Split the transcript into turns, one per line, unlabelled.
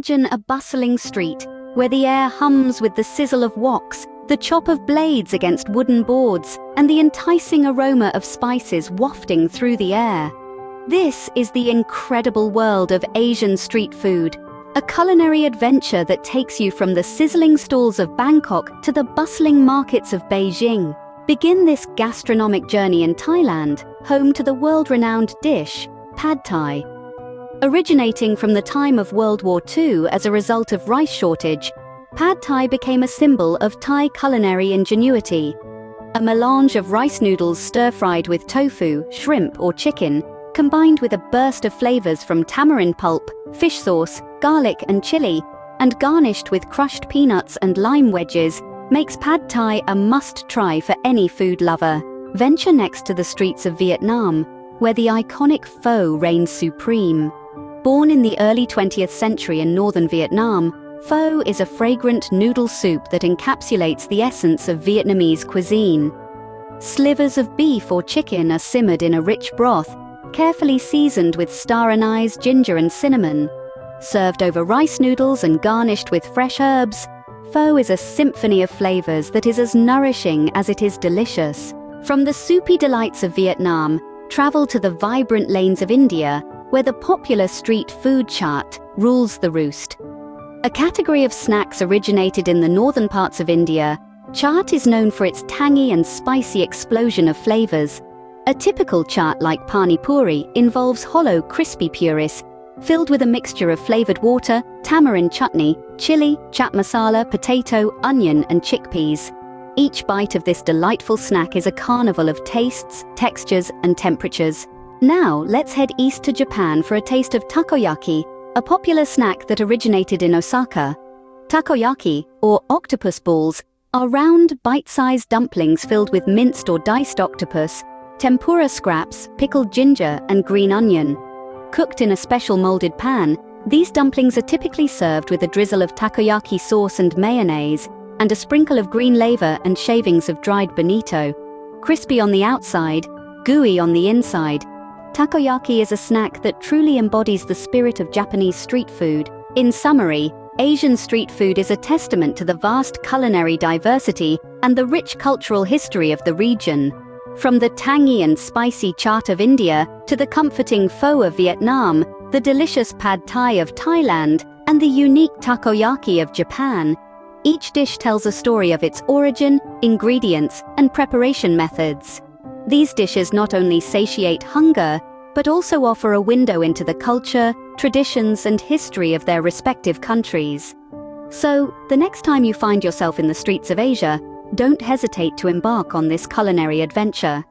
Imagine a bustling street, where the air hums with the sizzle of woks, the chop of blades against wooden boards, and the enticing aroma of spices wafting through the air. This is the incredible world of Asian street food, a culinary adventure that takes you from the sizzling stalls of Bangkok to the bustling markets of Beijing. Begin this gastronomic journey in Thailand, home to the world-renowned dish, Pad Thai. Originating from the time of World War II as a result of rice shortage, Pad Thai became a symbol of Thai culinary ingenuity. A melange of rice noodles stir-fried with tofu, shrimp, or chicken, combined with a burst of flavors from tamarind pulp, fish sauce, garlic, and chili, and garnished with crushed peanuts and lime wedges, makes Pad Thai a must-try for any food lover. Venture next to the streets of Vietnam, where the iconic pho reigns supreme. Born in the early 20th century in northern Vietnam, pho is a fragrant noodle soup that encapsulates the essence of Vietnamese cuisine. Slivers of beef or chicken are simmered in a rich broth, carefully seasoned with star anise, ginger, and cinnamon. Served over rice noodles and garnished with fresh herbs, pho is a symphony of flavors that is as nourishing as it is delicious. From the soupy delights of Vietnam, travel to the vibrant lanes of India, where the popular street food chaat rules the roost. A category of snacks originated in the northern parts of India, chaat is known for its tangy and spicy explosion of flavors. A typical chaat like pani puri involves hollow, crispy puris, filled with a mixture of flavored water, tamarind chutney, chili, chaat masala, potato, onion, and chickpeas. Each bite of this delightful snack is a carnival of tastes, textures, and temperatures. Now, let's head east to Japan for a taste of takoyaki, a popular snack that originated in Osaka. Takoyaki, or octopus balls, are round, bite-sized dumplings filled with minced or diced octopus, tempura scraps, pickled ginger, and green onion. Cooked in a special molded pan, these dumplings are typically served with a drizzle of takoyaki sauce and mayonnaise, and a sprinkle of green laver and shavings of dried bonito. Crispy on the outside, gooey on the inside, takoyaki is a snack that truly embodies the spirit of Japanese street food. In summary, Asian street food is a testament to the vast culinary diversity and the rich cultural history of the region. From the tangy and spicy chaat of India to the comforting pho of Vietnam, the delicious Pad Thai of Thailand, and the unique takoyaki of Japan, each dish tells a story of its origin, ingredients, and preparation methods. These dishes not only satiate hunger, but also offer a window into the culture, traditions, and history of their respective countries. So, the next time you find yourself in the streets of Asia, don't hesitate to embark on this culinary adventure.